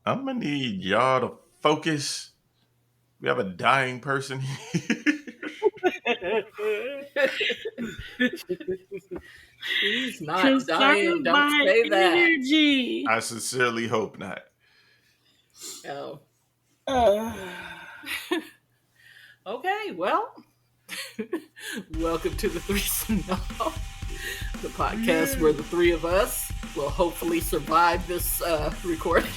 I'm gonna need y'all to focus. We have a dying person here. He's not dying. Conserve Don't my say that. energy. I sincerely hope not. Oh. Uh, Okay, well, welcome to the Threesome Now, the podcast where the three of us will hopefully survive this recording.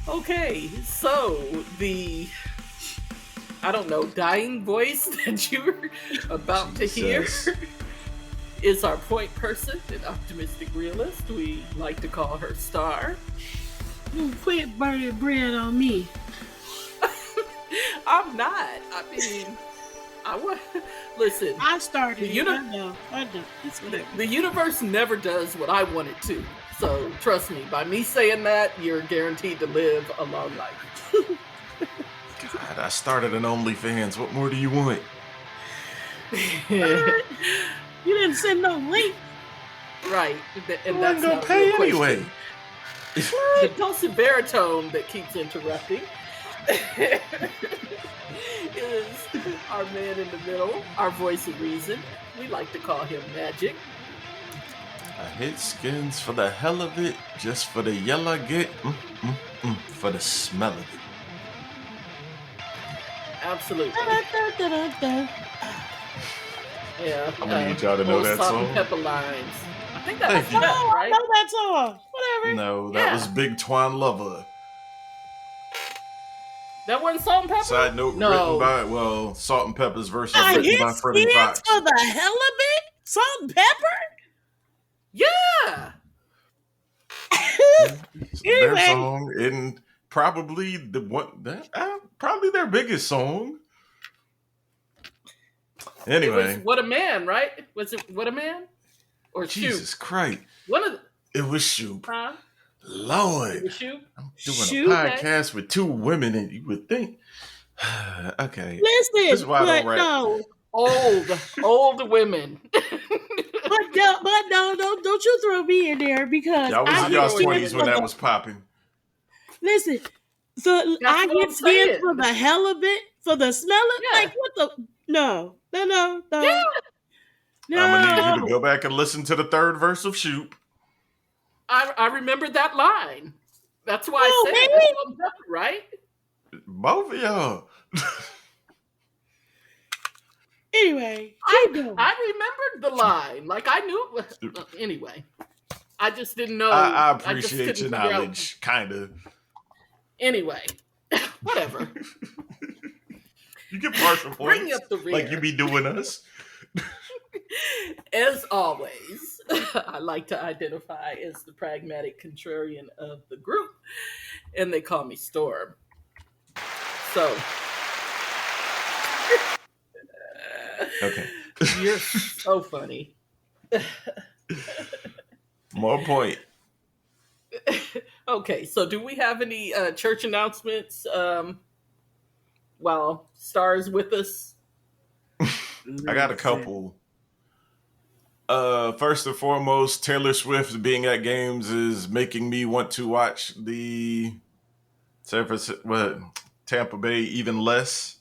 Okay, so I don't know, dying voice that you were about to hear Jesus. is our point person, an optimistic realist. We like to call her Star. you quit burning bread on me. I'm not. I mean, I want. Listen, I started The it. uni- I know. It's whatever. the universe never does what I want it to. So trust me, by me saying that, you're guaranteed to live a long life. God, I started an OnlyFans. What more do you want? Right, You didn't send no link. and I that's wasn't gonna not a pay real anyway. question. The dulcet baritone that keeps interrupting is our man in the middle, our voice of reason. We like to call him Magic. I hit skins for the hell of it, just for the yell I get, for the smell of it. Absolutely. Da-da-da-da-da. Yeah. I'm gonna need y'all to know old that salt and song. pepper lines. I think that Thank was you. Pep, Oh, I right? know that song. Whatever. No, that Yeah. was Big Twine Lover. That wasn't salt and pepper? Side note, No. written by, Salt and Pepper's verse was I written hit by Freddie skins Fox. for the hell of it. Salt and pepper. Yeah. Their Anyway. song and probably probably their biggest song. It Anyway, was What a Man, right? Was it What a Man? Or Jesus Shoot? Christ, One of the. it was Shoop. Huh? It Lord, was Shoot? I'm doing Shoot. a podcast with two women, and you would think, okay, this is Listen, why I but don't rap. no, Old women. but no, don't you throw me in there because Y'all was I in get y'all throwing you skins 20s for when that the was popping. listen. So That's I what get I'm skins saying. for the hell of it, for the smell of Yeah. like what the no. Yeah. I'm gonna need you to No. go back and listen to the third verse of Shoop. I remember that line. That's why Oh, I said man. it's salt and pepper, right? Both of y'all. Anyway, keep going. I remembered the line. Like I knew it was. Anyway, I just didn't know. I just appreciate couldn't your figure out- knowledge, kind of. Anyway, whatever. You get partial Bring points, up the rear. like you be doing us. As always, I like to identify as the pragmatic contrarian of the group, and they call me Storm. So, Okay. you're so funny. More point. Okay, so do we have any church announcements while Star's with us? I got a couple. First and foremost, Taylor Swift being at games is making me want to watch the Tampa Bay even less.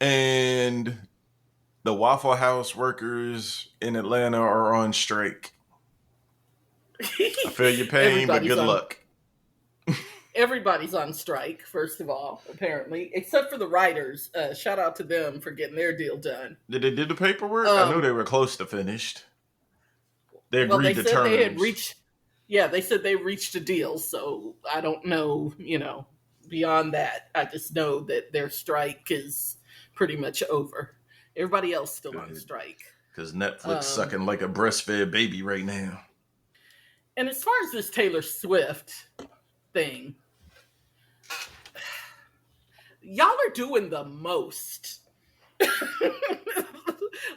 And the Waffle House workers in Atlanta are on strike. I feel your pain, but good luck. Everybody's on strike, first of all, apparently, except for the writers. Shout out to them for getting their deal done. Did they do the paperwork? I knew they were close to finished. They agreed to terms. They had reached. Yeah, they said they reached a deal. So I don't know, beyond that. I just know that their strike is pretty much over. Everybody else still on strike. Because Netflix sucking like a breastfed baby right now. And as far as this Taylor Swift thing, y'all are doing the most.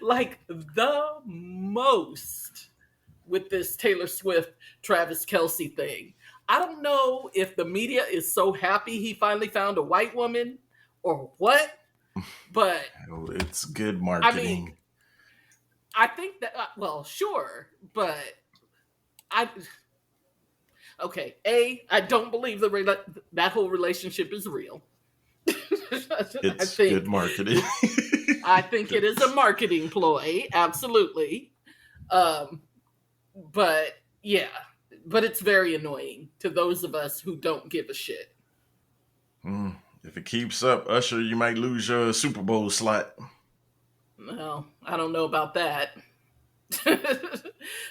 Like the most with this Taylor Swift, Travis Kelce thing. I don't know if the media is so happy he finally found a white woman or what, but it's good marketing. I think that, well, sure, but I okay. I don't believe that whole relationship is real. It's good marketing. I think it is a marketing ploy, absolutely. Um, but yeah, but it's very annoying to those of us who don't give a shit. If it keeps up, Usher, you might lose your Super Bowl slot. Well, I don't know about that. I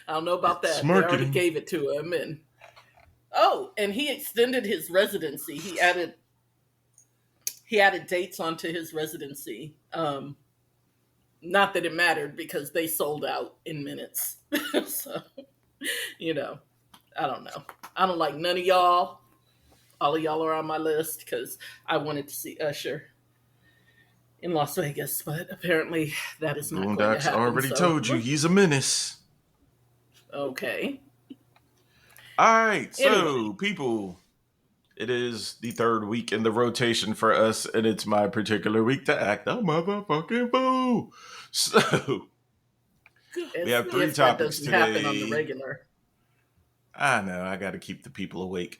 don't know about It's that. They already marketing. gave it to him, and he extended his residency. He added dates onto his residency. Not that it mattered because they sold out in minutes. So, you know, I don't know. I don't like none of y'all. All of y'all are on my list because I wanted to see Usher in Las Vegas, but apparently that is not going to Boondocks happen. already So, told you he's a menace. okay. All right, Anyway, so people, it is the third week in the rotation for us, and it's my particular week to act a motherfucking fool. So we as have three if that topics doesn't happen on the today. regular. I know, I got to keep the people awake.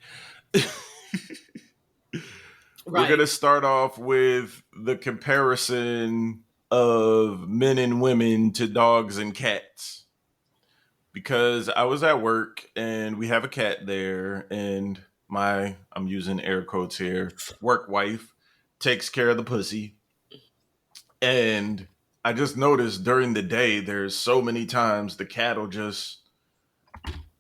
We're going Right. to start off with the comparison of men and women to dogs and cats. Because I was at work and we have a cat there, and I'm using air quotes here, work wife takes care of the pussy. And I just noticed during the day, there's so many times the cat will just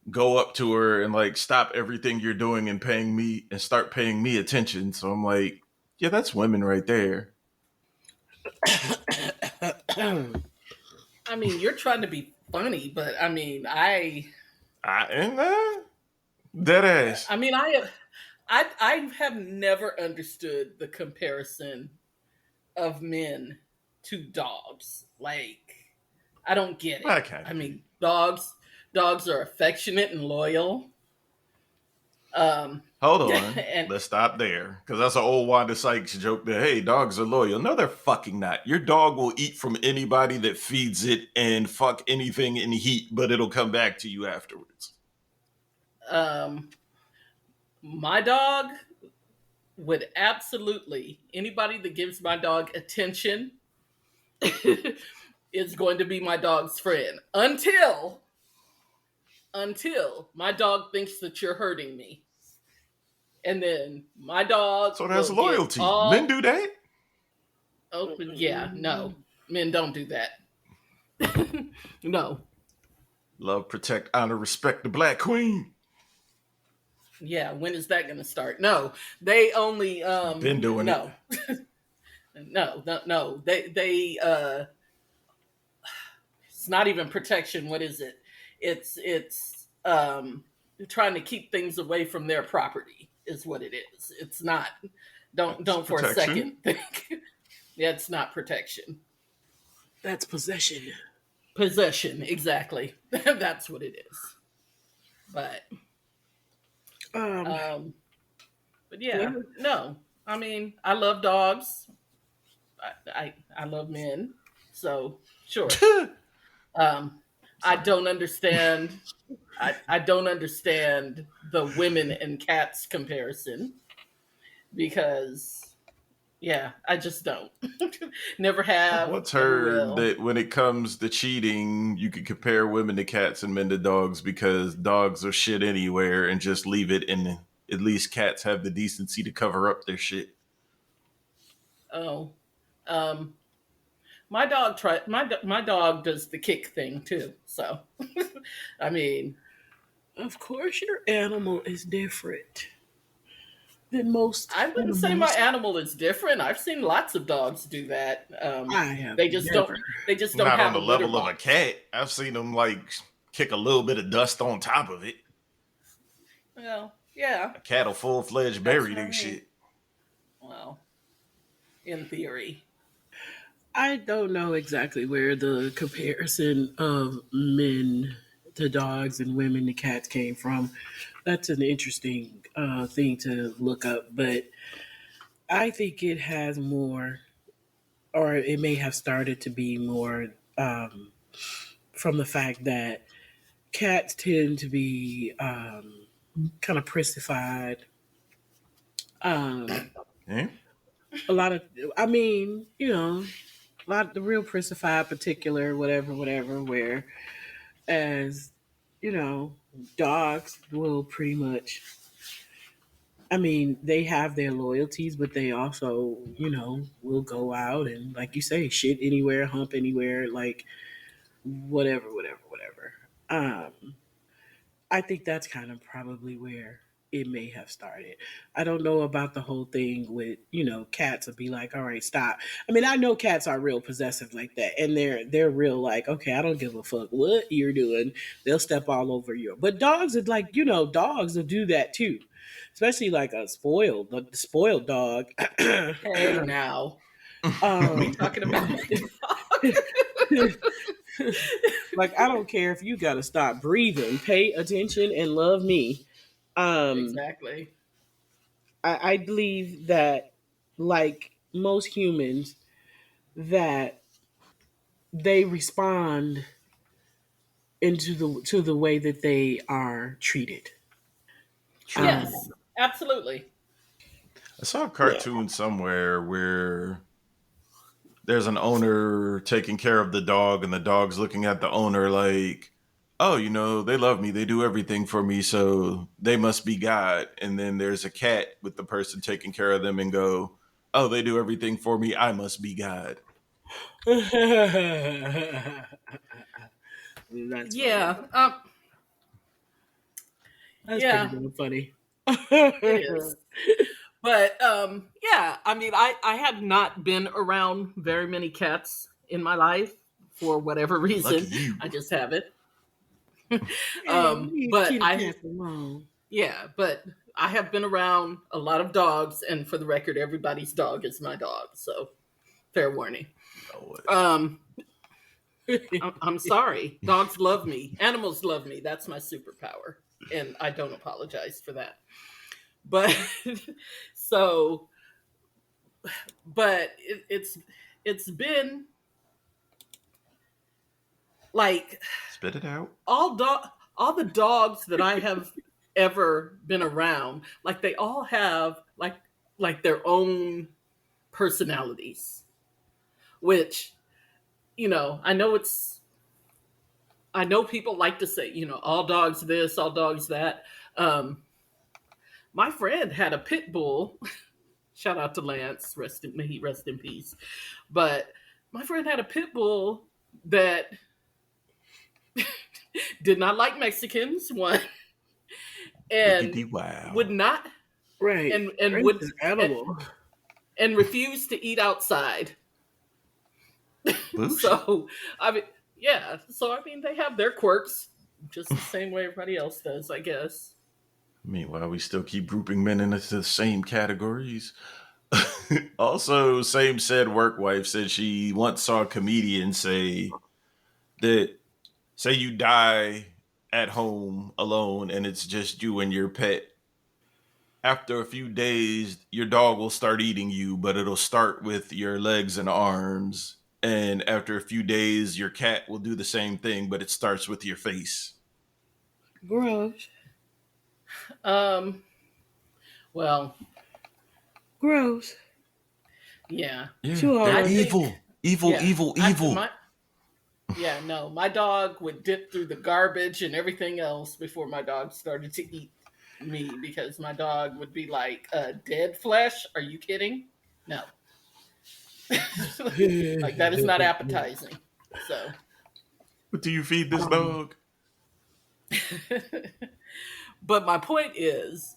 go up to her and like stop everything you're doing and start paying me attention. So I'm like, yeah, that's women right there. I mean, you're trying to be funny, but I mean, And dead ass. I mean, I have never understood the comparison of men to dogs. Like, I don't get it. I kind I of do. mean, dogs are affectionate and loyal. Hold on. And Let's stop there. Because that's an old Wanda Sykes joke that, hey, dogs are loyal. No, they're fucking not. Your dog will eat from anybody that feeds it and fuck anything in heat, but it'll come back to you afterwards. um, my dog would absolutely, anybody that gives my dog attention is going to be my dog's friend until my dog thinks that you're hurting me. And then my dog So that's will get loyalty. Men all, do that. oh, yeah, no, men don't do that. No. Love, protect, honor, respect the black queen. Yeah, when is that going to start? No, they only, Been doing it. no, no, it's not even protection. What is it? It's trying to keep things away from their property is what it is. It's not. It's Don't for a protection. second think. Yeah, it's not protection. That's possession. Possession, exactly. That's what it is. But Um, um, but yeah, well, no. I mean, I love dogs. I love men. So sure. Um, I Sorry. don't understand. I don't understand the women and cats comparison because yeah, I just don't. Never I've have, once never heard will. that when it comes to cheating, you could compare women to cats and men to dogs because dogs are shit anywhere and just leave it, and at least cats have the decency to cover up their shit. Oh, um, my dog does the kick thing too. So, I mean, of course, your animal is different than most I wouldn't say my animals. animal is different. I've seen lots of dogs do that. I have They just don't. never. They just don't Not on have a the litter level of a box. cat. I've seen them like kick a little bit of dust on top of it. Well, yeah, A cat will full fledged that's bury what I they mean. shit. Well, in theory. I don't know exactly where the comparison of men to dogs and women to cats came from. That's an interesting thing to look up, but I think it has more, or it may have started to be more from the fact that cats tend to be kind of prissified. Um, Eh? a lot of, I mean, a lot of the real prissified, particular, whatever, whatever. Where as dogs will pretty much. I mean, they have their loyalties, but they also, will go out and, like you say, shit anywhere, hump anywhere, like whatever, whatever, whatever. I think that's kind of probably where it may have started. I don't know about the whole thing with, cats would be like, all right, stop. I mean, I know cats are real possessive like that. And they're real like, okay, I don't give a fuck what you're doing. They'll step all over you. But dogs are like, dogs will do that too. Especially like the spoiled dog. Hey, now. We um talking about my like I don't care if you gotta stop breathing, pay attention and love me. Um exactly. I believe that, like most humans, that they respond into the way that they are treated. True. Um, Yes, absolutely. I saw a yeah. cartoon somewhere where there's an owner taking care of the dog, and the dog's looking at the owner like, oh, they love me. They do everything for me. So they must be God. And then there's a cat with the person taking care of them and go, oh, they do everything for me. I must be God. That's funny. Yeah, That's pretty yeah, damn funny. it is. But yeah, I mean, I had not been around very many cats in my life for whatever Lucky reason. you. I just haven't. Hey, leave But kitty I cats alone. yeah, but I have been around a lot of dogs, and for the record, everybody's dog is my dog. So fair warning. Lord. Um, I'm sorry. Dogs love me. Animals love me. That's my superpower, and I don't apologize for that. But so, but it's been like Spit it out. all dog all the dogs that I have ever been around, like they all have like their own personalities, which I know people like to say, all dogs this, all dogs that. Um, my friend had a pit bull. Shout out to Lance, rest in peace. But my friend had a pit bull that did not like Mexicans, one, and Wiggity would wow. not Right. and would Racist and, animal. and refused to eat outside. Boosh. So I mean, yeah. So I mean, they have their quirks, just the same way everybody else does, I guess. Meanwhile, we still keep grouping men into the same categories. Also, same said work wife said she once saw a comedian say that, say you die at home alone and it's just you and your pet. After a few days, your dog will start eating you, but it'll start with your legs and arms. And after a few days, your cat will do the same thing, but it starts with your face. Gross. Um. Well, Gross. yeah. Yeah, Too they're I hard. think. evil. Evil, Yeah. evil, I evil. my Yeah. No, my dog would dip through the garbage and everything else before my dog started to eat me because my dog would be like, dead flesh? Are you kidding? No. Like that is not appetizing. So, What do you feed this um, dog? but my point is,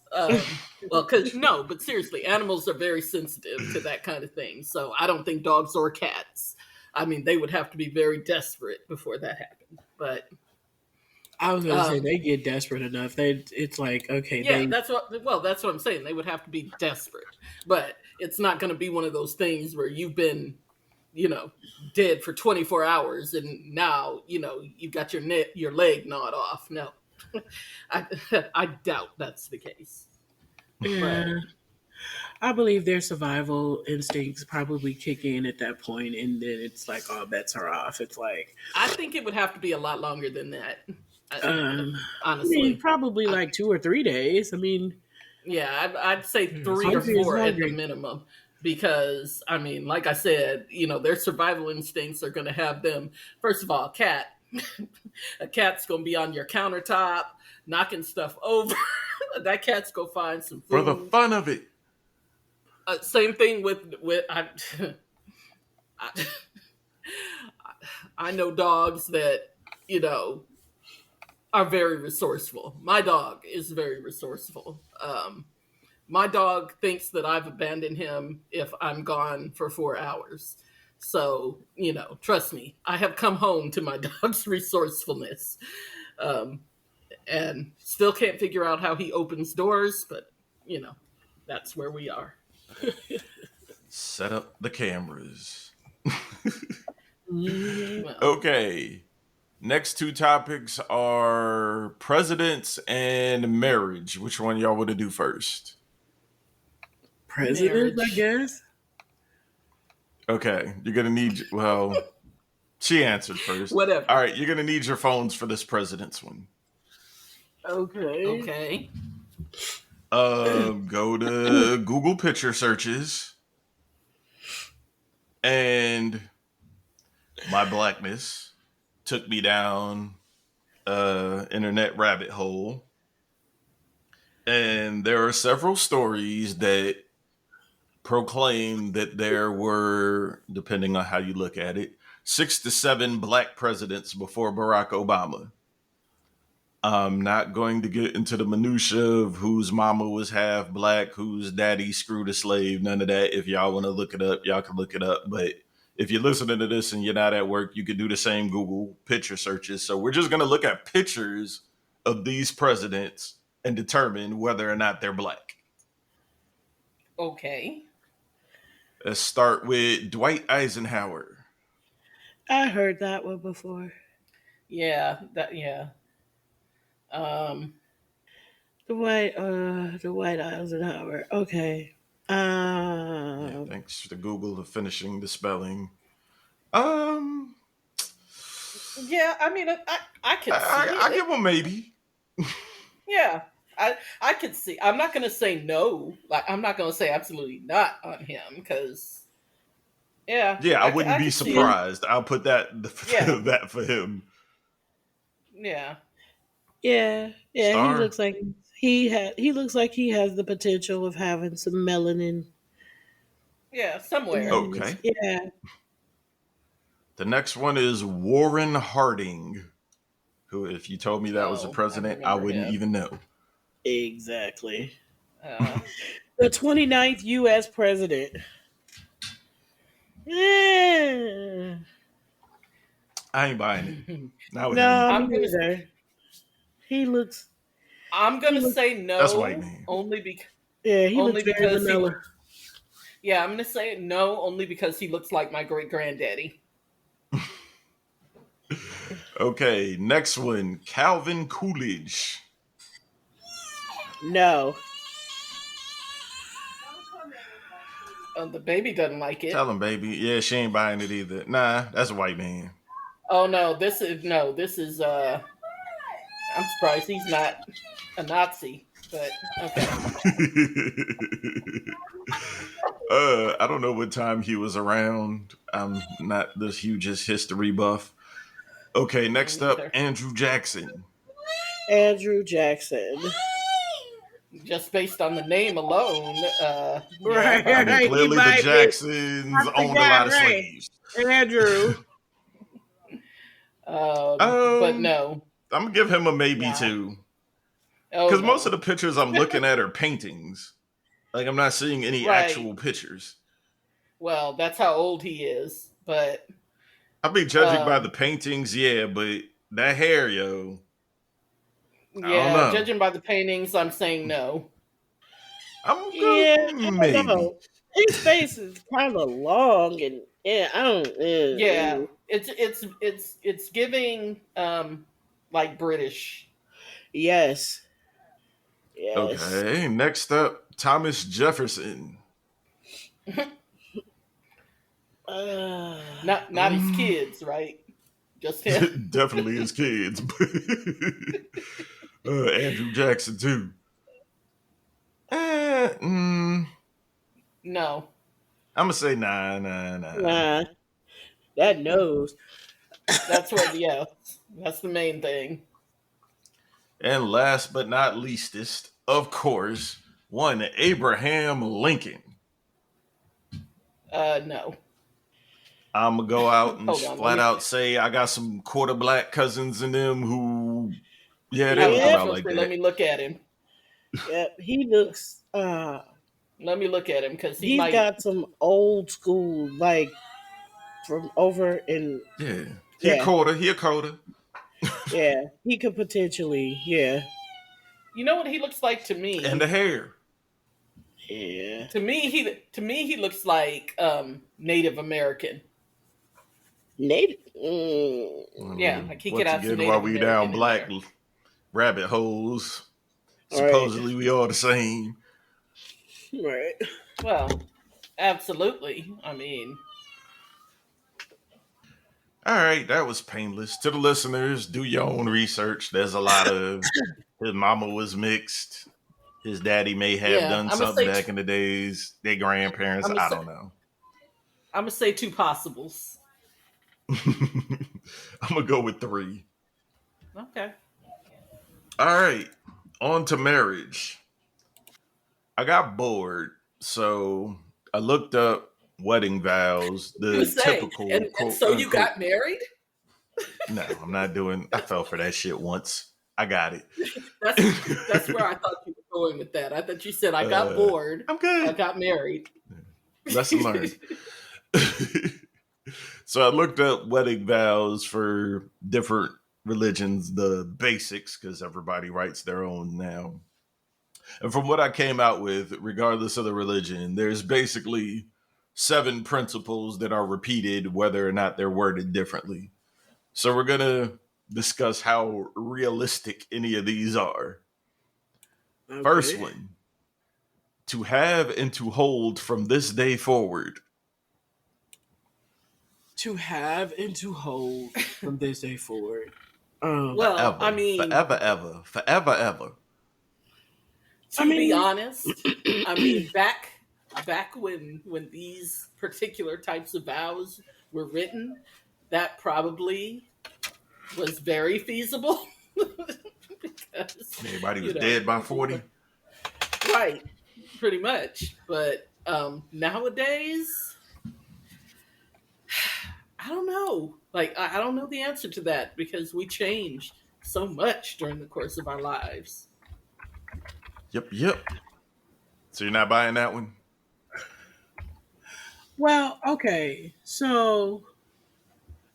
well, because no, but seriously, animals are very sensitive to that kind of thing. So I don't think dogs or cats. I mean, they would have to be very desperate before that happened. But I was gonna say um, they get desperate enough. It's like okay, yeah, they that's what I'm saying. They would have to be desperate, but it's not going to be one of those things where you've been, you know, dead for 24 hours and now you've got your leg gnawed off. No, I I doubt that's the case. But yeah. I believe their survival instincts probably kick in at that point, and then it's like all bets are off. It's like I think it would have to be a lot longer than that. I mean, Honestly, probably like 2 or 3 days. I mean, yeah, I'd say three or hungry is four at the hungry. minimum. Because I mean, like I said, their survival instincts are going to have them. First of all, a cat's going to be on your countertop, knocking stuff over. That cat's going to find some For the food. fun of it. Same thing with I, I know dogs that you know are very resourceful. My dog is very resourceful. My dog thinks that I've abandoned him if I'm gone for 4 hours. So, trust me, I have come home to my dog's resourcefulness. Um, and still can't figure out how he opens doors, but, you know, that's where we are. Set up the cameras. Yeah. Well, Okay. Next two topics are presidents and marriage. Which one y'all want to do first? President, I marriage, guess. Okay. You're going to need, well, she answered first. All whatever. right. You're going to need your phones for this president's one. Okay. Okay. Go to Google picture searches and my blackness took me down internet rabbit hole. And there are several stories that proclaim that there were, depending on how you look at it, 6 to 7 black presidents before Barack Obama. I'm not going to get into the minutia of whose mama was half black, whose daddy screwed a slave. None of that. If y'all want to look it up, y'all can look it up. But if you're listening to this and you're not at work, you could do the same Google picture searches. So we're just going to look at pictures of these presidents and determine whether or not they're black. Okay. Let's start with Dwight Eisenhower. I heard that one before. Yeah. Um, The White Eisenhower. Okay. Yeah, Um, thanks to Google for finishing the spelling. Um, yeah, I mean, I could see I it. give him maybe. Yeah, I could see. I'm not gonna say no. Like I'm not gonna say absolutely not on him because yeah, Yeah, I wouldn't I be could see it. surprised. I'll put that Yeah, that for him. yeah, yeah. He Star. looks like he looks like he has the potential of having some melanin yeah. in Somewhere. his. Okay. Yeah. The next one is Warren Harding, who, if you told me that was the Oh, I president, I remember wouldn't him. even know. Exactly. Uh, The 29th U.S. president. Yeah. I ain't buying it. Not with him. No, me I'm gonna neither. He looks. I'm He gonna looks. say That's white no man. Yeah, he only looks very because he vanilla. look. Yeah, I'm gonna say no only because he looks like my great granddaddy. Okay, next one, Calvin Coolidge. No. The baby doesn't like Tell it. him, baby. Yeah, she ain't buying it either. Nah, that's a white man. Oh no, this is I'm surprised he's not a Nazi, but okay. I don't know what time he was around. I'm not the hugest history buff. Okay, Me next up, neither. Andrew Jackson. Andrew Jackson. Just based on the name alone, yeah, Right, I mean, probably. right. He clearly the might be. Jacksons I owned a lot forgot. of Right. slaves. Andrew. But Um, no, I'm gonna give him a maybe nah. too, Oh because most of no. the pictures I'm looking at are paintings. Like I'm not seeing any Right. actual pictures. Well, that's how old he is. But I mean, judging by the um, paintings, yeah, but that hair, yo, I don't yeah, know. judging by the paintings, I'm saying no. I'm Yeah, good, I don't maybe. know. His face is kind of long, and yeah, I don't. Yeah, it's giving like British. Yes, yes. Okay, next up, Thomas Jefferson. Uh, Not his Mm, kids, right? Just him. Definitely his kids. Andrew Jackson too. I'm No. gonna say nah. Nah, that nose. That's what, yeah. That's the main thing. And last but not leastest, of course, one Abraham Lincoln. No. I'm gonna go out and Hold on. Let flat me. out say I got some quarter black cousins in them who, yeah, they don't I come was Yeah, out going to like say, let that. me look at him. yeah. He looks. Let me look at him because he He's might. got some old school, like from over in. Yeah, he a Yeah, quarter. He a quarter. yeah. He could potentially. Yeah, You know what he looks like to And the me? hair. yeah. To me he looks like Native American. Native. Yeah, like he could Once have some again, while Native we down American in black there. rabbit holes, All right, supposedly we all the same. right. Well, absolutely. I mean, All right, that was painless. To the listeners, do your own research. There's a lot of his mama was mixed. His daddy may have yeah, done I'm gonna something say back in the days. Their grandparents, I'm gonna I say don't know. I'm gonna say two possibles. I'm gonna go with three. Okay. All right, on to marriage. I got bored, so I looked up wedding vows, You the say, typical and quote so you unquote. got married? No, I'm not doing. I fell for that shit once. I got it. That's where I thought you were going with that. I thought you said I got uh, bored, I'm I good. got married. Lesson learned. So I looked up wedding vows for different religions, the basics, because everybody writes their own now. And from what I came out with, regardless of the religion, there's basically seven principles that are repeated, whether or not they're worded differently. So we're gonna discuss how realistic any of these are. First Okay. one, to have and to hold from this day forward. To have and to hold from this day forward. Well, I Forever, mean, forever, ever, forever, ever. I to be mean, honest, I mean back when these particular types of vows were written, that probably was very feasible because Everybody was dead by people 40. were right, pretty much. But nowadays, I don't know. Like I don't know the answer to that because we change so much during the course of our lives. Yep, yep. So you're not buying that one? well, okay. So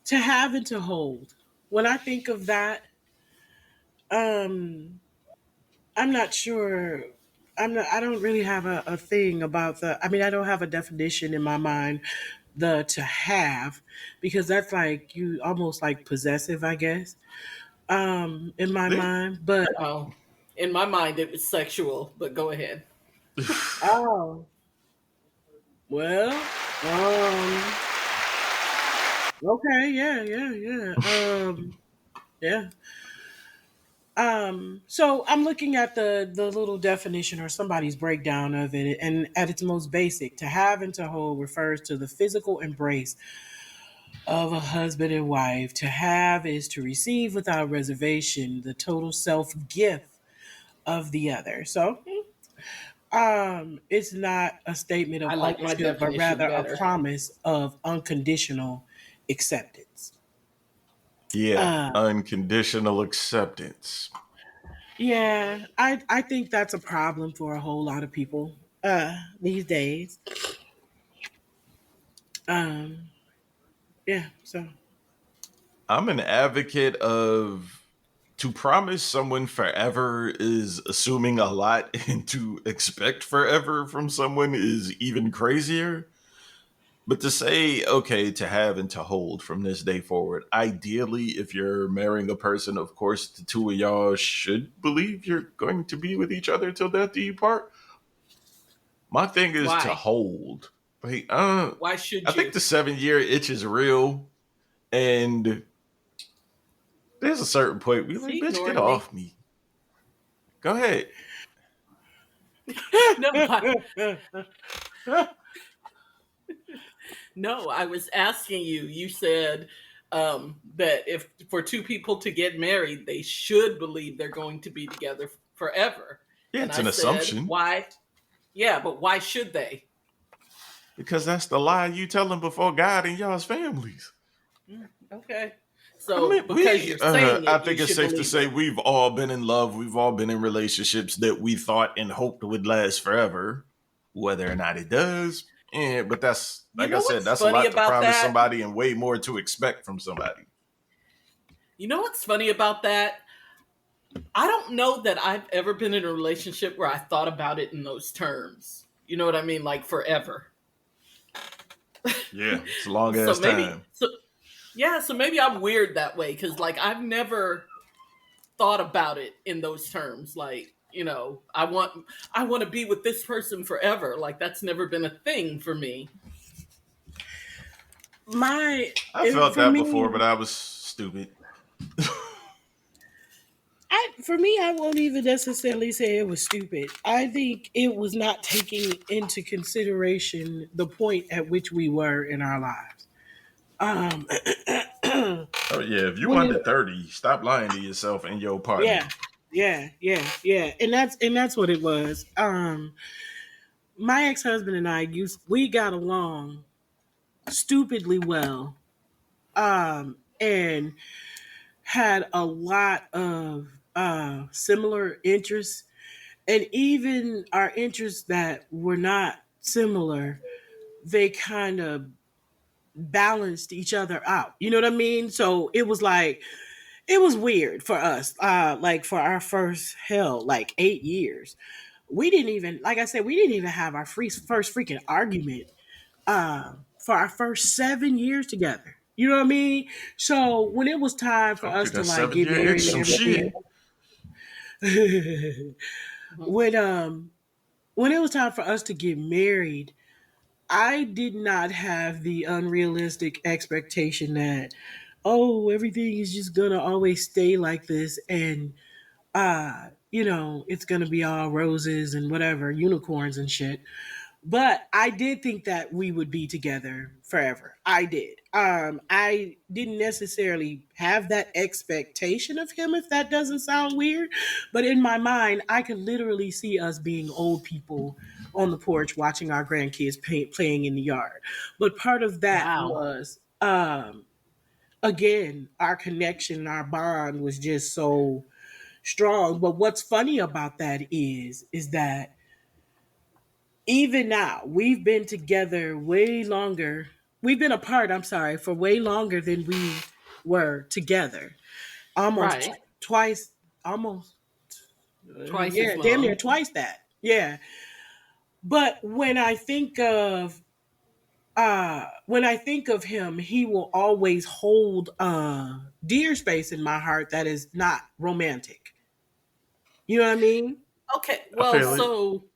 to have and to hold. When I think of that, um, I'm not sure. I'm not. I don't really have a thing about the. I mean, I don't have a definition in my mind. The to have, because that's like you almost like possessive, I guess. In my Yeah. mind, but Oh, in my mind, it was sexual. But go ahead. oh well. Okay. Yeah. Yeah. Yeah. Yeah. So I'm looking at the little definition or somebody's breakdown of it, and at its most basic, to have and to hold refers to the physical embrace of a husband and wife. To have is to receive without reservation the total self gift of the other. So, it's not a statement of I like my ownership, but definition rather a better. promise of unconditional acceptance. Yeah, Uh, unconditional acceptance. yeah, I think that's a problem for a whole lot of people these days. Um, yeah, so I'm an advocate of to promise someone forever is assuming a lot, and to expect forever from someone is even crazier. But to say, okay, to have and to hold from this day forward, ideally, if you're marrying a person, of course, the two of y'all should believe you're going to be with each other till death do you part. My thing is to Why? hold. Like, Why I should think you? the 7 year itch is real. And there's a certain point we like, She bitch, get ignoring me. off me. Go ahead. No, no, I was asking you. You said that if for two people to get married, they should believe they're going to be together forever. Yeah, And it's I an said, assumption why? Yeah, but why should they? because that's the lie you tell them before God and y'all's families. Okay. I So mean, because you're saying I it, you think it's should safe to believe say it. we've all been in love. We've all been in relationships that we thought and hoped would last forever. Whether or not it does, but that's, You like I know said, what's that's a funny lot to about promise that? somebody and way more to expect from somebody. You know what's funny about that? I don't know that I've ever been in a relationship where I thought about it in those terms. You know what I mean? Like forever. Yeah, it's a long So ass maybe, time. so yeah, so maybe I'm weird that way because like I've never thought about it in those terms. Like, I want to be with this person forever. Like that's never been a thing for me. My I felt for that before, me, but I was stupid. I won't even necessarily say it was stupid. I think it was not taking into consideration the point at which we were in our lives. Um, Oh yeah, if you when under it, 30, stop lying to yourself and your partner. yeah, yeah, and that's what it was. My ex husband and we got along stupidly well, and had a lot of similar interests, and even our interests that were not similar, they kind of balanced each other out. You know what I mean? So it was like it was weird for us. Like for our first like 8 years, we didn't even, like I said, we didn't even have our first freaking argument for our first 7 years together. You know what I mean? So when it was time for Told you us to that like seven get year itch married some and shit. everything, when when it was time for us to get married, I did not have the unrealistic expectation that, oh, everything is just gonna always stay like this, and it's gonna be all roses and whatever, unicorns and shit. But I did think that we would be together forever. I did. I didn't necessarily have that expectation of him, if that doesn't sound weird. But in my mind, I could literally see us being old people on the porch watching our grandkids playing in the yard. But part of that Wow. was, again, our connection, our bond was just so strong. But what's funny about that is that even now, we've been together way longer. We've been apart, I'm sorry, for way longer than we were together. Almost Right. twice, almost, Twice yeah, as damn near long. twice that. Yeah. But when I think of him, he will always hold dear space in my heart that is not romantic. You know what I mean? Okay. I Well, feel it. so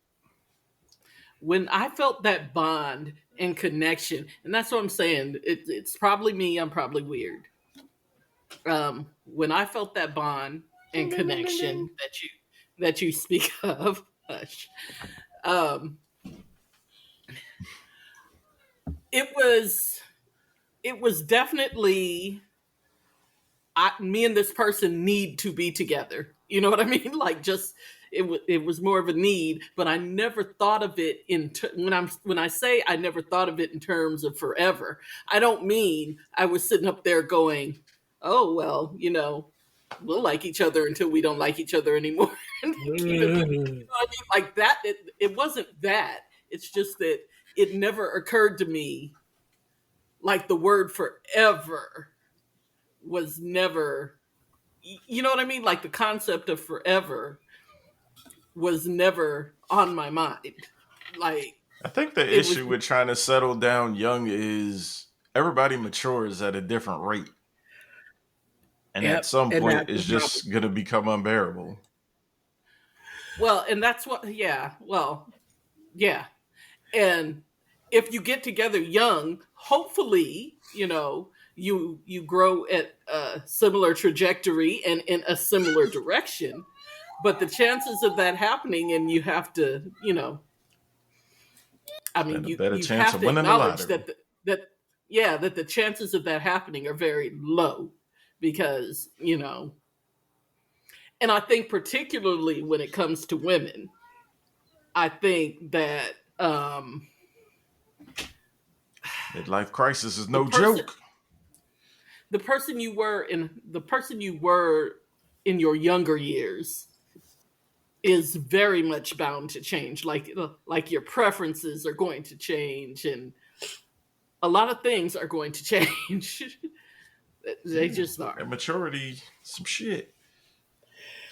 when I felt that bond and connection, and that's what I'm saying, it's probably me. I'm probably weird. When I felt that bond Ding and ding ding ding ding. connection that you speak of, hush, um, it was definitely me and this person need to be together. You know what I mean? Like just it was more of a need, but I never thought of it when I say I never thought of it in terms of forever. I don't mean I was sitting up there going, "Oh well, we'll like each other until we don't like each other anymore." And keep it, what I mean? Like that. It wasn't that. It's just that it never occurred to me like the word forever was never, you know what I mean? Like the concept of forever was never on my mind. Like I think the it was, issue with trying to settle down young is everybody matures at a different rate. And at Yep. some And point, that's the it's problem. just going to become unbearable. well, and that's what, yeah, well, yeah. And if you get together young, hopefully, you grow at a similar trajectory and in a similar direction, but the chances of that happening, and you have to, I mean, Stand a you better you chance have of to winning the acknowledge lottery. that the chances of that happening are very low, because and I think particularly when it comes to women, I think that Midlife crisis is the no person joke. the person you were in your younger years is very much bound to change. Like your preferences are going to change, and a lot of things are going to change. They Yeah, just are. and maturity, some shit.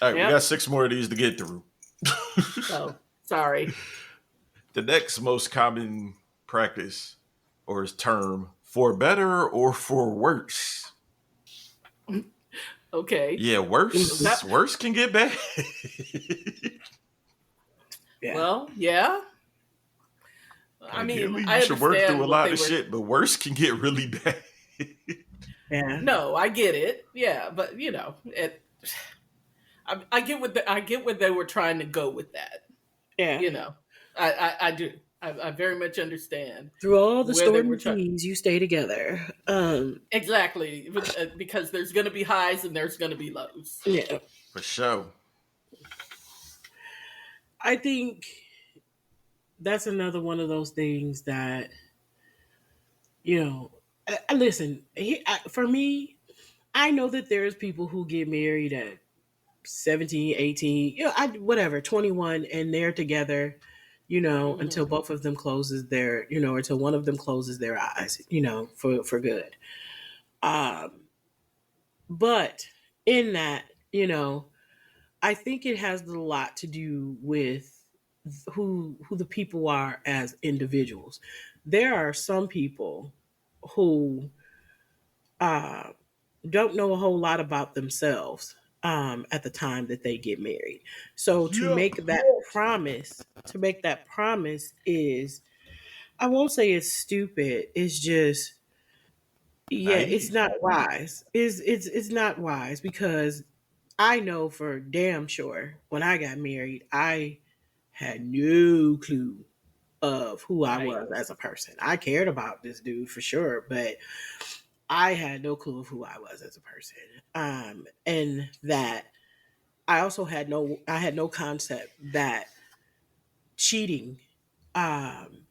All right, we got Yep. 6 more of these to get through. Oh, sorry. The next most common practice or term, for better or for worse. Okay. Yeah, Mhm. That worse can get bad. Yeah. well, yeah. I mean, Ideally, you I should work through understand a what lot they of were. shit, but worse can get really bad. Yeah. No, I get it. Yeah, but I get what they were trying to go with that. Yeah. You know, I do. I very much understand Through all the where they stormy were trying. seas, you stay together. Exactly, because there's going to be highs and there's going to be lows. Yeah. For sure. I think that's another one of those things that, listen, for me, I know that there's people who get married at 17, 18, whatever, 21, and they're together, until Hmm. both of them closes their, until one of them closes their eyes, for good. Um, but in that, I think it has a lot to do with who the people are as individuals. There are some people who uh, don't know a whole lot about themselves at the time that they get married. So Yup. to make that promise is, I won't say it's stupid. It's just, yeah, it's Naive. not wise. It's not wise, because I know for damn sure when I got married, I had no clue of who I Right. was as a person. I cared about this dude for sure, but I had no clue of who I was as a person. And that I had no concept that cheating um,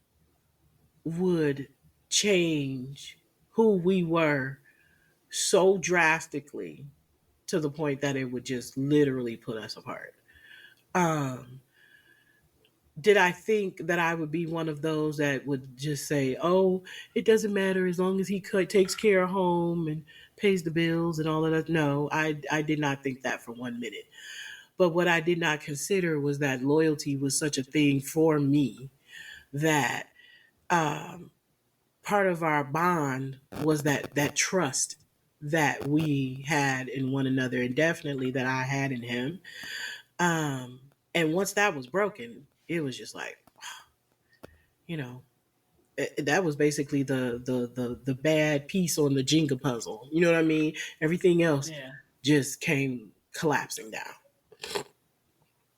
would change who we were so drastically to the point that it would just literally put us apart. Um, did I think that I would be one of those that would just say, "Oh, it doesn't matter as long as he takes care of home and pays the bills and all of that"? No, I did not think that for 1 minute. But what I did not consider was that loyalty was such a thing for me that um, part of our bond was that trust that we had in one another, and definitely that I had in him. And once that was broken, it was just like, you know, that was basically the bad piece on the Jenga puzzle. You know what I mean? Everything else Yeah. just came collapsing down.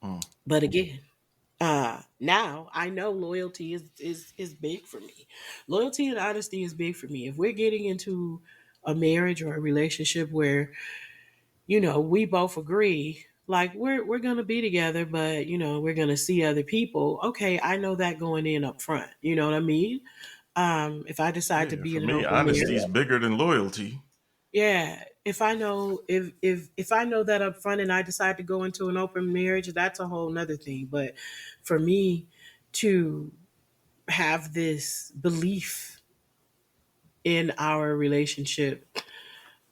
Mm. But again, now I know loyalty is big for me. Loyalty and honesty is big for me. If we're getting into a marriage or a relationship where, we both agree, like we're gonna be together, but we're gonna see other people. Okay, I know that going in up front. You know what I mean? If I decide to Yeah, be for in an me, open honesty marriage, is bigger than loyalty. yeah. If I know if I know that up front and I decide to go into an open marriage, that's a whole nother thing. But for me to have this belief in our relationship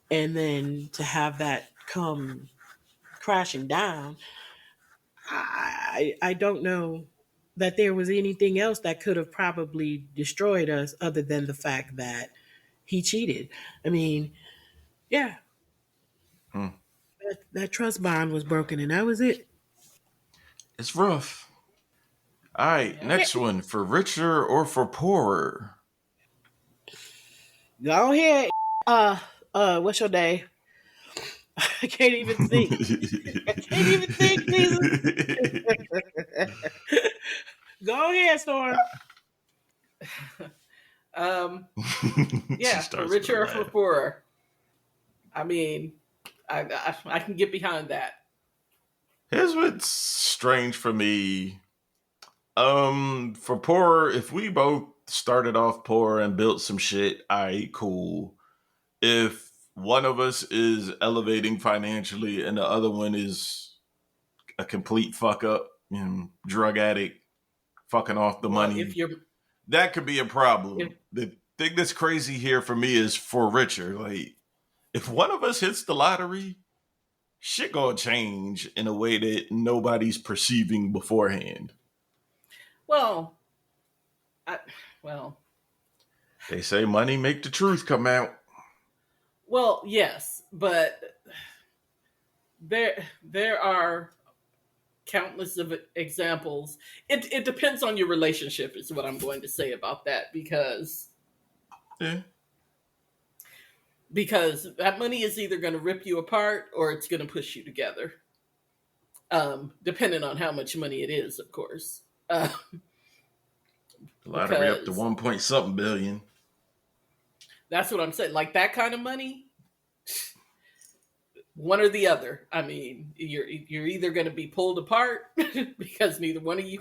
and then to have that come crashing down, I don't know that there was anything else that could have probably destroyed us other than the fact that he cheated. I mean, yeah, Mm. that trust bond was broken and that was it. It's rough. All right, Yep. Yeah. next one, for richer or for poorer. Go ahead. What's your day? I can't even think. I can't even think, Jesus. Go ahead, Storm. She Yeah, for starts with a richer or for laugh. poorer. I mean, I can get behind that. Here's what's strange for me. For poor, if we both started off poor and built some shit, alright, cool. If one of us is elevating financially and the other one is a complete fuck up, drug addict, fucking off the Well, money, that could be a if problem. The thing that's crazy here for me is for richer. Like, if one of us hits the lottery, shit gonna change in a way that nobody's perceiving beforehand. well, I, well, They say money make the truth come out. well, yes, but there are countless of examples. It depends on your relationship, is what I'm going to say about that, Yeah. because that money is either going to rip you apart or it's going to push you together. Depending on how much money it is, of course. The lottery up to Because 1 point something billion. that's what I'm saying. Like that kind of money, one or the other. I mean, you're either going to be pulled apart because neither one of you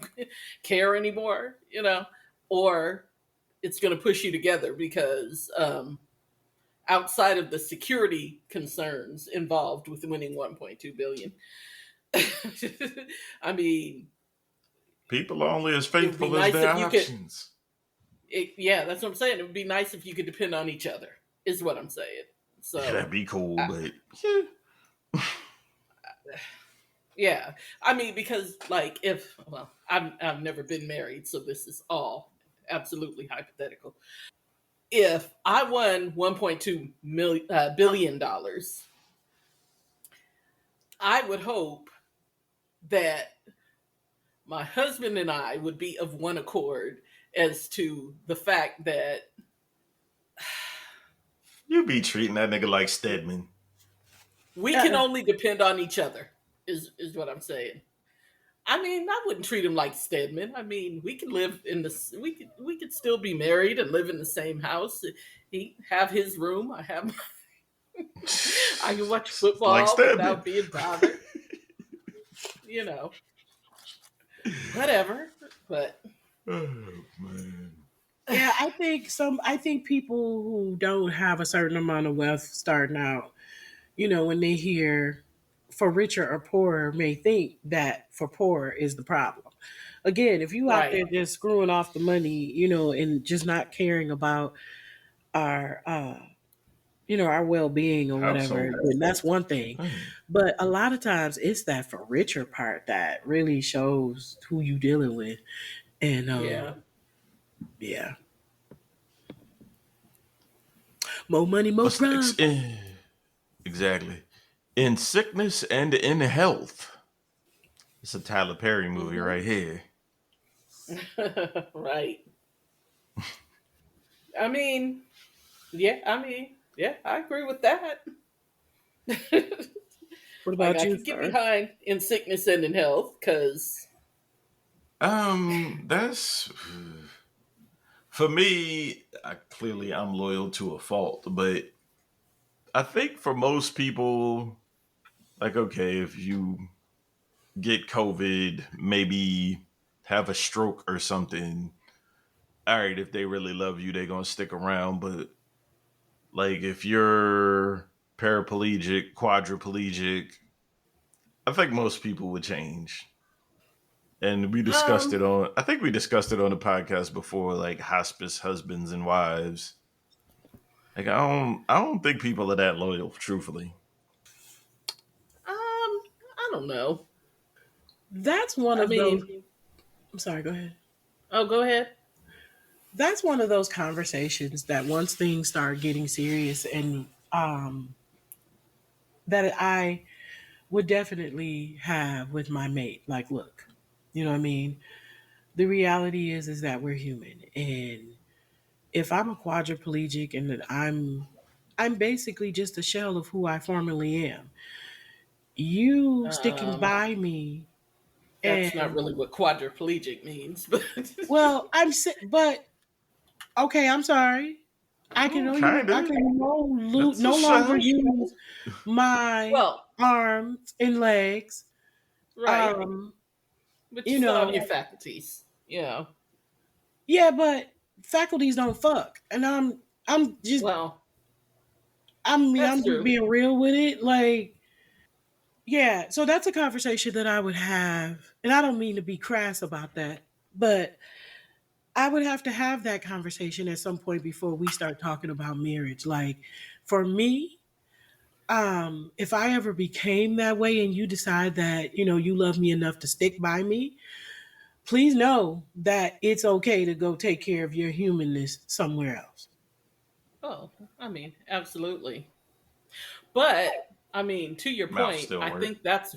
care anymore, or it's going to push you together because outside of the security concerns involved with winning 1.2 billion. I mean, People are only as it would be faithful as nice their if you could. options. Yeah, that's what I'm saying. It would be nice if you could depend on each other. Is what I'm saying. Yeah, that'd So, be cool, I, but yeah. yeah, I mean, because like if I've never been married, so this is all absolutely hypothetical. If I won 1.2 billion dollars, I would hope that my husband and I would be of one accord as to the fact that You be treating that nigga like Stedman. we can only depend on each other. Is what I'm saying. I mean, I wouldn't treat him like Stedman. I mean, we could live in the we could still be married and live in the same house. He have his room. I have. I can watch Like football Stedman. without being bothered. You know, whatever. But Oh man. Yeah, I think people who don't have a certain amount of wealth starting out, when they hear for richer or poorer may think that for poor is the problem. Again, if you out there right, just screwing off the money, and just not caring about our our well-being or whatever, Household. then that's one thing. Dang. But a lot of times it's that for richer part that really shows who you dealing with. And yeah. yeah. More money, more What's crime. next? Exactly. In sickness and in health. It's a Tyler Perry movie Hmm. right here. Right. I mean, yeah. I mean, yeah. I agree with that. What Like about I you, could get sir? behind in sickness and in health because That's for me. I'm loyal to a fault, but I think for most people, like, okay, if you get COVID, maybe have a stroke or something, all right, if they really love you, they're gonna stick around. But like, if you're paraplegic, quadriplegic, I think most people would change. And we discussed it um on, I think we discussed it on the podcast before, like hospice husbands and wives. Like, I don't think people are that loyal, truthfully. I don't know. That's one I of those. mean, I'm sorry, go ahead. oh, go ahead. That's one of those conversations that once things start getting serious and that I would definitely have with my mate. Like, look, you know what I mean? The reality is that we're human. And if I'm a quadriplegic and that I'm I'm basically just a shell of who I formerly am. You sticking Um, by me, that's not and really what quadriplegic means, but well, but okay, I'm sorry. Kind I of. can That's a no longer shell. use my well, arms and legs. right. Um, But you you still have know, your faculties. yeah, but faculties don't fuck, and I'm just Well, I'm that's just true. being real with it. Like, yeah, so that's a conversation that I would have, and I don't mean to be crass about that, but I would have to have that conversation at some point before we start talking about marriage. Like, for me, if I ever became that way and you decide that, you love me enough to stick by me, please know that it's okay to go take care of your humanness somewhere else. Oh, I mean, absolutely. But I mean, to your Mouth point, still I work. think that's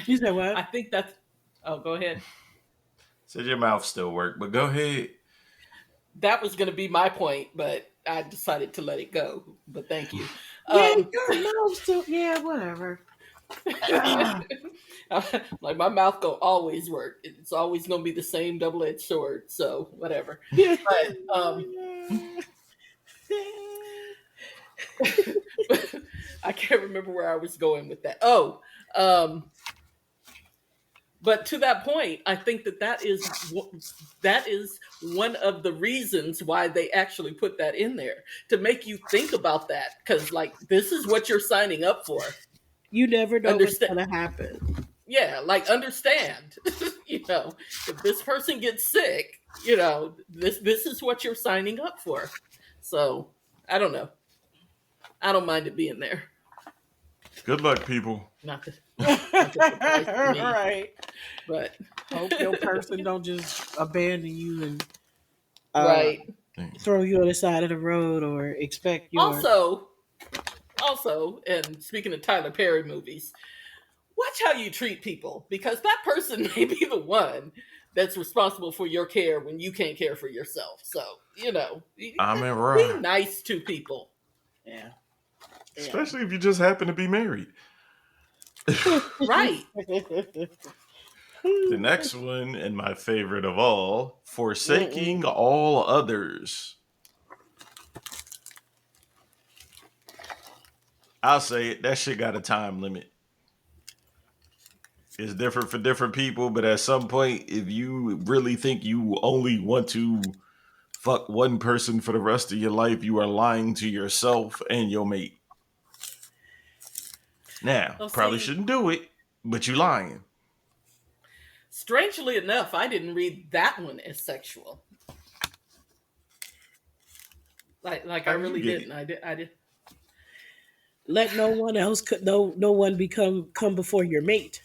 You said I what? think that's oh, go ahead. Said your mouth still work, but go ahead. That was going to be my point, but I decided to let it go. But thank you. Yeah, Um, your mouth still. Yeah, whatever. Ah, like my mouth go always work. It's always going to be the same double-edged sword. So whatever. yeah. But I can't remember where I was going with that. Oh, um, but to that point, I think that is one of the reasons why they actually put that in there to make you think about that because like this is what you're signing up for. You never know what's Understand? gonna happen. Yeah, like understand. If this person gets sick, this is what you're signing up for. So I don't know. I don't mind it being there. Good luck, people. Not that not that it applies to me, Right. but Hope your person don't just abandon you and uh, right. Damn. throw you on the side of the road or expect your. Also, and speaking of Tyler Perry movies, watch how you treat people because that person may be the one that's responsible for your care when you can't care for yourself. So, I'm in be raw. nice to people. Yeah. Yeah. Especially if you just happen to be married. Right. The next one, and my favorite of all, Mm-mm. forsaking all others. I'll say it, that shit got a time limit. It's different for different people, but at some point, if you really think you only want to fuck one person for the rest of your life, you are lying to yourself and your mate. Now, Well, probably see, shouldn't do it, but you lying. strangely enough, I didn't read that one as sexual. Like I How did you really get it? didn't. I did. Let no one else no one come before your mate.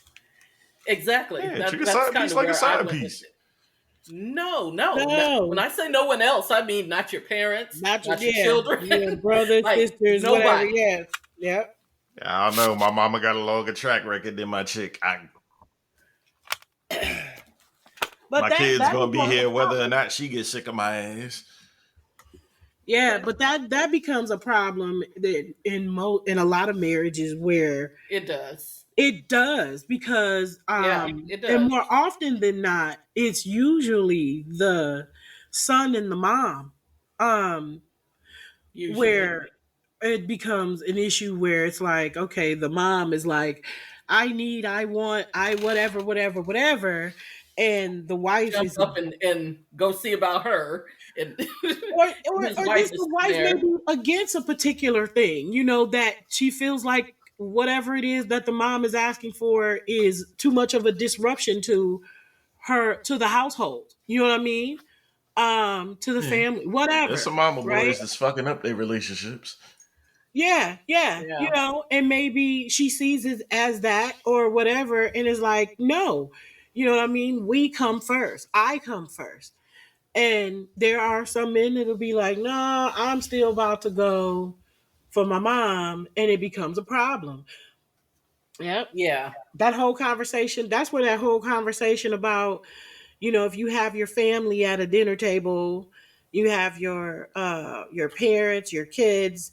Exactly. Yeah, treat a That's side kind piece of like a where I side went with piece. it. No, no, no. When No, I say no one else, I mean not your parents, not your not your yeah, children, your brothers, like sisters, whatever. nobody. Yeah, yeah. I don't know. My mama got a longer track record than my chick. But My kid's that gonna be becomes a here whether or problem. not she gets sick of my ass. Yeah, but that becomes a problem that in a lot of marriages where It does. it does because Yeah, it and does. more often than not it's usually the son and the mom um Usually. where it becomes an issue where it's like, okay, the mom is like, I want, I whatever, and the wife Jump is, up and go see about her. And his or wife just is the sitting wife may there. be against a particular thing, that she feels like whatever it is that the mom is asking for is too much of a disruption to to the household. You know what I mean? To the Yeah. family, There's whatever, some mama right? boys that's fucking up their relationships. Yeah, yeah, Yeah. and maybe she sees it as that or whatever, and is like, no, you know what I mean? We come first. I come first. And there are some men that'll be like, nah, I'm still about to go for my mom, and it becomes a problem. Yep. Yeah. That whole conversation, that's where that whole conversation about, if you have your family at a dinner table, you have your parents, your kids,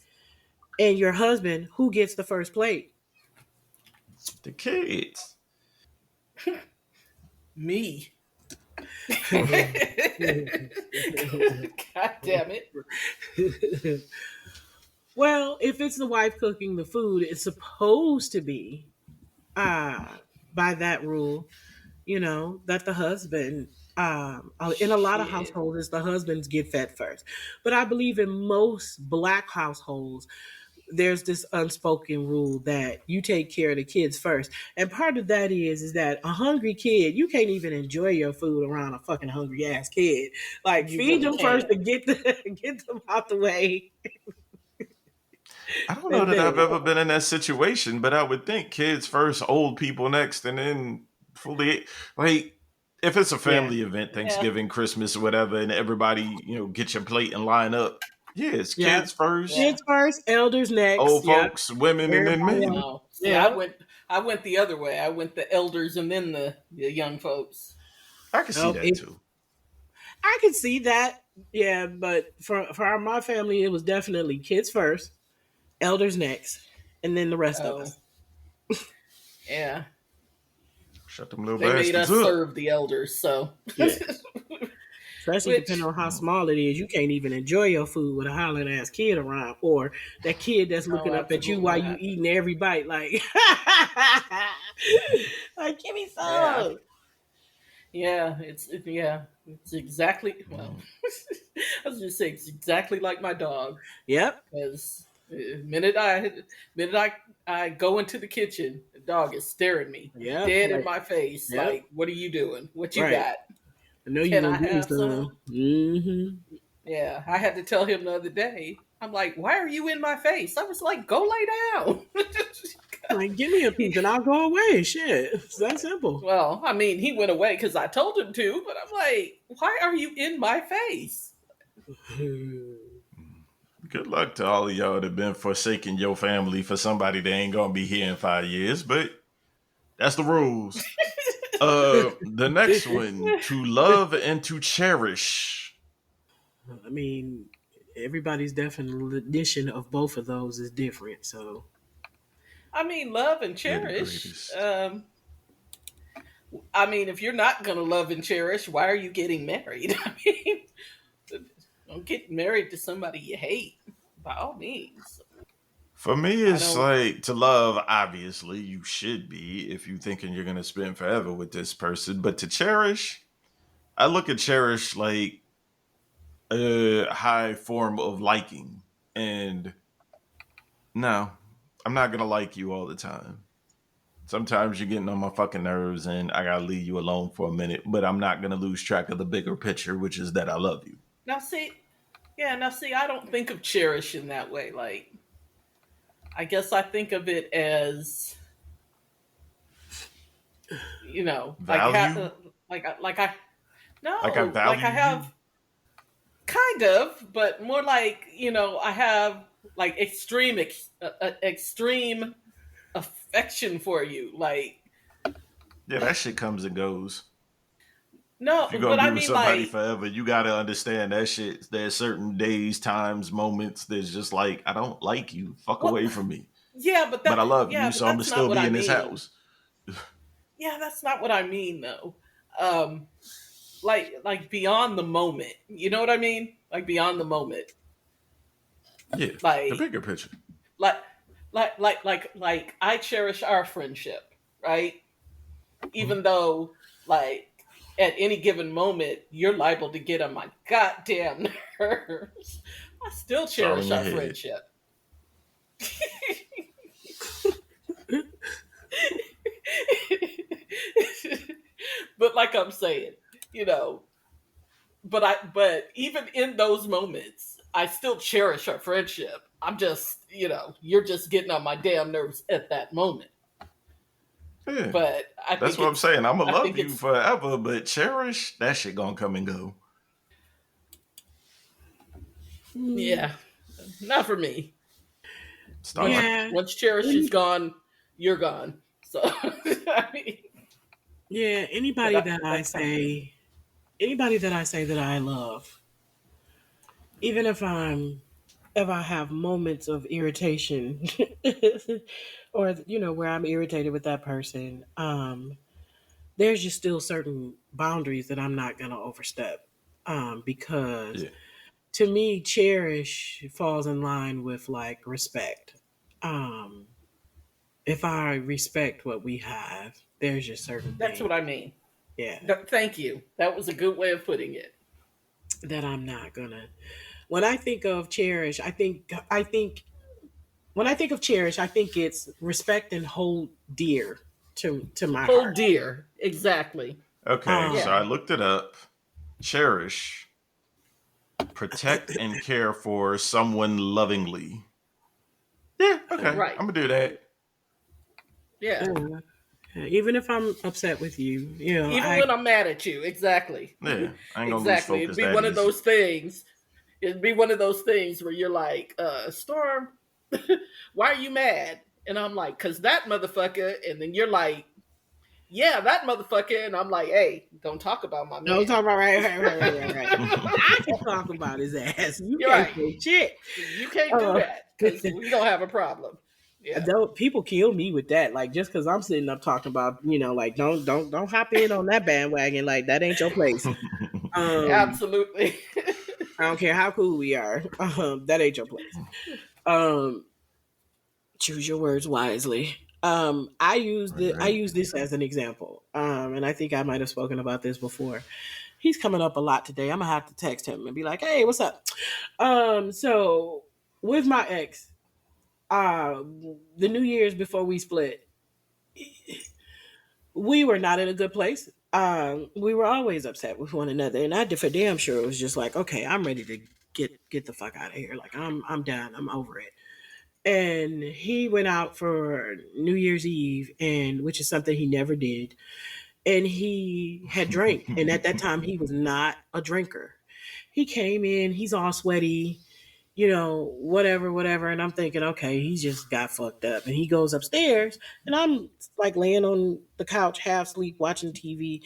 and your husband, who gets the first plate? The kids. Me. God damn it. Well, if it's the wife cooking the food, it's supposed to be by that rule, that the husband, in a lot of Shit. households, it's the husbands get fed first. But I believe in most black households, there's this unspoken rule that you take care of the kids first. And part of that is that a hungry kid, you can't even enjoy your food around a fucking hungry ass kid. Like You feed really them first can't. and get them out the way. I don't know And that I've then ever been in that situation, but I would think kids first, old people next, and then fully like if it's a yeah. family event, Yeah. Thanksgiving, Christmas, or whatever, and everybody, get your plate and line up. Yeah, it's Yeah. kids first, Yeah. Kids first, elders next. old Yep. folks, women, and then Everybody else. men. No. See, I Yeah. went the other way. I went the elders and then the young folks. I can see Oh, that too. I could see that. Yeah, but my family, it was definitely kids first, elders next, and then the rest of Oh. us. Yeah. Shut them little They made bastards us up. serve the elders, so Yeah. Especially depending which on how small it is, you can't even enjoy your food with a hollering ass kid around, or that kid that's no, looking up at you absolutely while you not. eating every bite, like, like give me Yeah. some. Yeah, it's exactly well. Mhm. I was just saying it's exactly like my dog. Yep, Because minute I go into the kitchen, the dog is staring me yep, dead in like, my face. yep, Like, what are you doing? What you right. got? I know you Can gonna I give me have some. some? Mm-hmm. Yeah, I had to tell him the other day. I'm like, why are you in my face? I was like, go lay down. Like, give me a piece and I'll go away. Shit, it's that simple. Well, I mean, he went away because I told him to, but I'm like, why are you in my face? Good luck to all of y'all that been forsaking your family for somebody that ain't gonna be here in 5 years, but that's the rules. The next one, to love and to cherish. I mean, everybody's definition of both of those is different. So, I mean, love and They're the cherish. greatest. I mean, if you're not going to love and cherish, why are you getting married? I mean, don't get married to somebody you hate, by all means. For me, I it's don't. like to love, obviously, you should be if you're thinking you're gonna spend forever with this person. But to cherish, I look at cherish like a high form of liking. And no, I'm not gonna like you all the time. Sometimes you're getting on my fucking nerves and I gotta leave you alone for a minute, but I'm not gonna lose track of the bigger picture, which is that I love you. Now, see, yeah, now, see, I don't think of cherish in that way. Like, I guess I think of it as, Value? like I, Like I no, like value I you? have kind of, but more like, I have like extreme affection for you. Like, Yeah, that shit comes and goes. If you're no, gonna but be I with mean, somebody like, forever, you gotta understand that shit. There's certain days, times, moments that's just like, I don't like you. Fuck what? away from me. But I love Yeah, you, but so I'm gonna that's not still what be I in this mean. house. Yeah, that's not what I mean, though. Um, like beyond the moment. You know what I mean? Like beyond the moment. Yeah, the Like, bigger picture. like, like I cherish our friendship, right? Mhm. Even though, like, at any given moment, you're liable to get on my goddamn nerves. I still It's all in cherish your our head. friendship. But like I'm saying, you know, but even in those moments, I still cherish our friendship. I'm just, you're just getting on my damn nerves at that moment. Yeah, But that's what I'm saying. I'm gonna I love think you it's forever, but cherish that shit gonna come and go. yeah, not for me. Once Start. yeah, once cherish is any, gone, you're gone. So I mean, yeah. but Anybody that I that's kind of me. say, anybody that I say that I love, even if I'm if I have moments of irritation or where I'm irritated with that person, there's just still certain boundaries that I'm not going to overstep. Because Yeah. to me, cherish falls in line with like respect. Um, if I respect what we have, there's just certain That's things, what I mean. yeah, Thank you. That was a good way of putting it. that I'm not gonna. When I think of cherish, I think when I think of cherish, I think it's respect and hold dear to my Oh heart. dear. Exactly. Okay, so Um, Yeah. I looked it up. Cherish, protect and care for someone lovingly. Yeah, okay. Right. I'm gonna do that. Yeah. uh, even if I'm upset with you, Even when I'm mad at you. Exactly. Yeah, I ain't gonna lose Exactly. It'd focus be that one of easy. those things. It'd be one of those things where you're like, Storm, why are you mad? And I'm like, cause that motherfucker. And then you're like, yeah, that motherfucker. And I'm like, hey, don't talk about my no, man. talk about right. I can talk about his ass. You You're can't right. say shit. You can't do Uh, that because we don't have a problem. Yeah. Though people kill me with that, like just because I'm sitting up talking about, like don't hop in on that bandwagon, like that ain't your place. Um, Absolutely. I don't care how cool we are, that ain't your place. Um, choose your words wisely. I use this as an example, and I think I might have spoken about this before. He's coming up a lot today. I'm gonna have to text him and be like, "Hey, what's up?" So with my ex, uh, the New Year's before we split, we were not in a good place. We were always upset with one another, and I did for damn sure it was just like, okay, I'm ready to get the fuck out of here. Like I'm done. I'm over it. And he went out for New Year's Eve, and which is something he never did. And he had drank, and at that time he was not a drinker. He came in, he's all sweaty, whatever. And I'm thinking, okay, he just got fucked up. And he goes upstairs, and I'm like laying on the couch, half asleep, watching TV.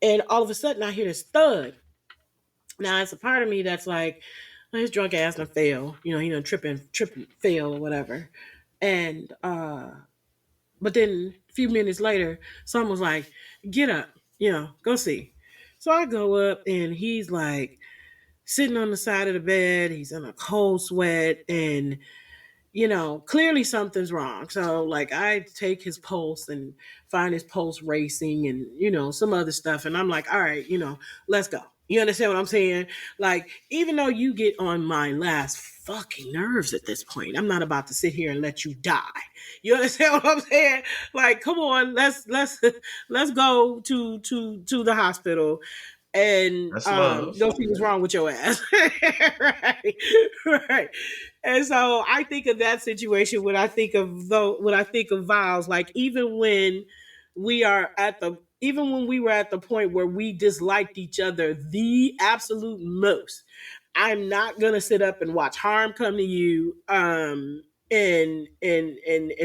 And all of a sudden, I hear this thud. Now, it's a part of me that's like, well, his drunk ass done fail. He done tripping, fail or whatever. And, but then a few minutes later, someone was like, get up, go see. So I go up, and he's like sitting on the side of the bed. He's in a cold sweat, and clearly something's wrong. So like I take his pulse and find his pulse racing and, some other stuff. And I'm like, all right, let's go. You understand what I'm saying? Like, even though you get on my last fucking nerves at this point, I'm not about to sit here and let you die. You understand what I'm saying? Like, come on, let's go to the hospital and That's love. go see what's wrong with your ass. Right. Right. And so I think of that situation when I think of vows, like even when we were at the point where we disliked each other the absolute most, I'm not gonna sit up and watch harm come to you, and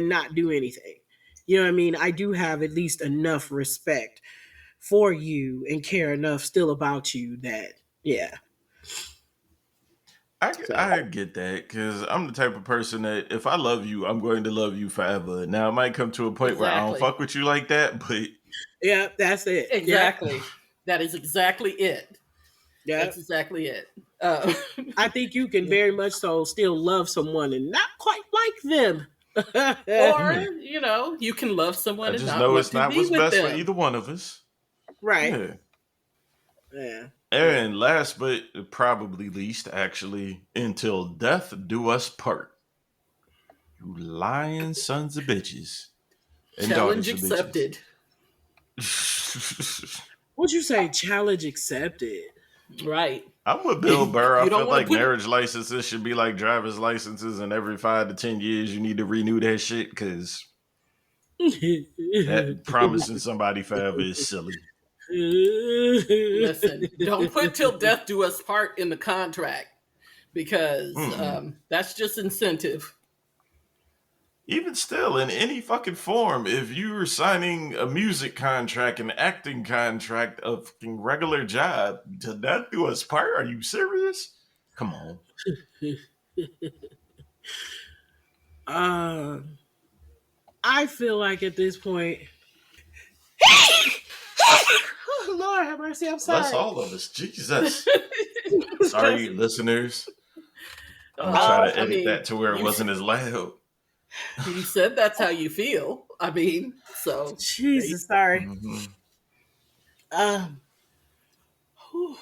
not do anything. You know what I mean? I do have at least enough respect for you and care enough still about you that, yeah. So I get that because I'm the type of person that if I love you, I'm going to love you forever. Now it might come to a point where I don't Exactly. fuck with you like that, but yeah, that's it. Yeah, Exactly. That is exactly it. yeah. That's exactly it. Uh, I think you can very much so still love someone and not quite like them. or, yeah, you can love I someone and just not know want it's to not be what's with best for them. either one of us. Right. Yeah. Yeah. Yeah. And last but probably least, actually, until death do us part. You lying sons of bitches and Challenge daughters of bitches. accepted. What'd you say? Challenge accepted. Right. I'm with Bill Burr. I You don't feel want to like put it. marriage licenses should be like driver's licenses, and every 5 to 10 years you need to renew that shit because that promising somebody forever is silly. Listen, don't put till death do us part in the contract because Mm-mm. that's just incentive. Even still, in any fucking form, if you're signing a music contract, an acting contract, a fucking regular job, to death do us part, are you serious? Come on. uh, I feel like at this point, oh, Lord have mercy. I'm Bless sorry. all of us. Jesus. Sorry, listeners. I'm gonna try to I edit mean, that to where it wasn't as loud. you said that's how you feel. I mean, so Jesus, sorry. Mm-hmm. Um, whew,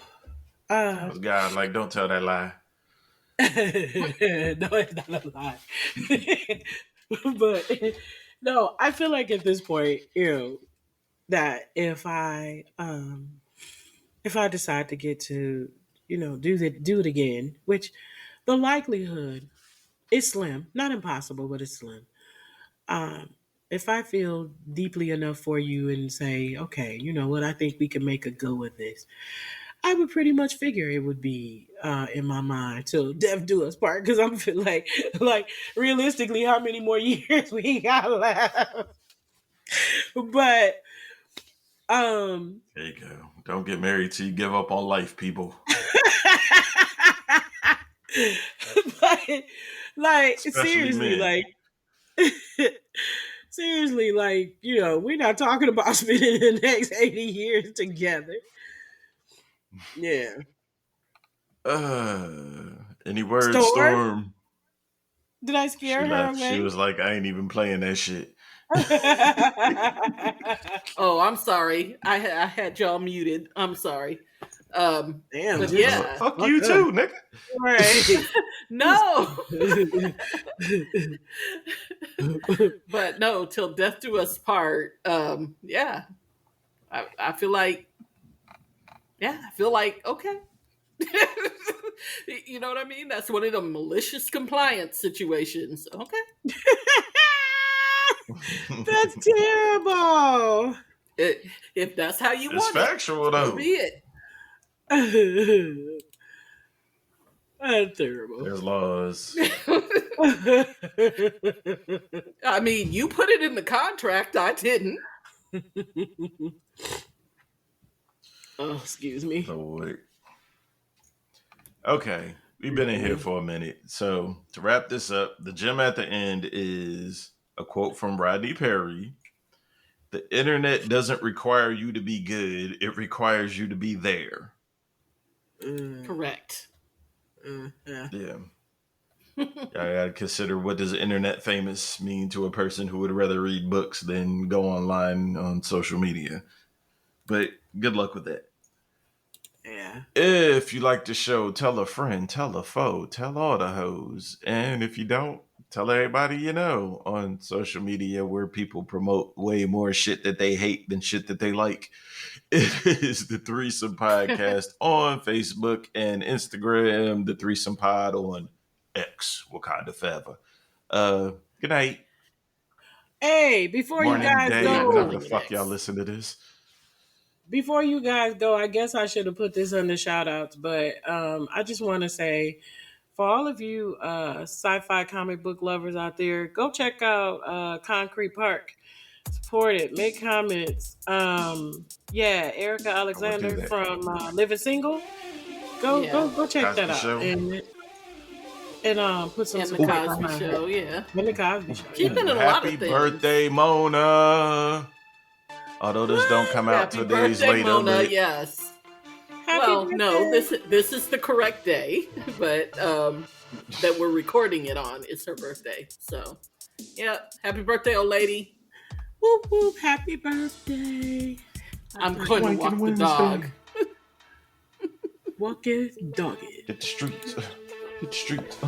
uh, God, like, don't tell that lie. no, it's not a lie. But no, I feel like at this point, that if I decide to get to, do it again, which the likelihood is slim, not impossible, but it's slim. Um, if I feel deeply enough for you and say, okay, you know what, I think we can make a go of this, I would pretty much figure it would be in my mind till death do us part, because I'm feel like realistically, how many more years we got left? But um, There you go. Don't get married till you give up on life, people. but like Especially seriously, men. like seriously, like we're not talking about spending the next 80 years together. Yeah. Any words, Storm? Storm? Did I She scare her left. She away? was like, I ain't even playing that shit. oh, I'm sorry. I had y'all muted. I'm sorry. Damn, But just yeah, Fuck fuck you up. too, nigga. Right. no. But no, till death do us part. Yeah, I feel like, okay. You know what I mean? That's one of the malicious compliance situations. Okay. That's terrible. If that's how you It's want it, factual so though. be it. That's terrible. There's laws. I mean, you put it in the contract. I didn't. Oh, excuse me. Lord. Okay, we've been in here for a minute. So to wrap this up, the gem at the end is a quote from Rodney Perry. The internet doesn't require you to be good; it requires you to be there. Correct. Yeah. Yeah. I gotta consider, what does internet famous mean to a person who would rather read books than go online on social media. But good luck with that. Yeah. If you like the show, tell a friend, tell a foe, tell all the hoes. And if you don't, tell everybody you know on social media, where people promote way more shit that they hate than shit that they like. It is the Threesome Podcast on Facebook and Instagram, the Threesome Pod on X, Wakanda Forever. Good night, Hey, before you morning, guys We're day, not whenever go, the calling it fuck y'all X. listen to this. I guess I should have put this under shout outs, but I just want to say, for all of you sci-fi comic book lovers out there, go check out Concrete Park. Support it. Make comments. Yeah, Erica I will do Alexander that. from Living Single. Yeah. Go check that Cosby out Show. and put some And the support Cosby behind Show, it. yeah. And the Cosby Show. She's Yeah. been in a lot Happy of things. birthday, Mona. Although this don't come out Happy till days birthday, later. Mona. But Yes. Happy Well, birthday. no, this is the correct day, but that we're recording it on is her birthday. So, yeah, happy birthday, old lady. Whoop whoop! Happy birthday. I'm going to walk the dog. Walk it, dog it. hit the streets. Hit the streets.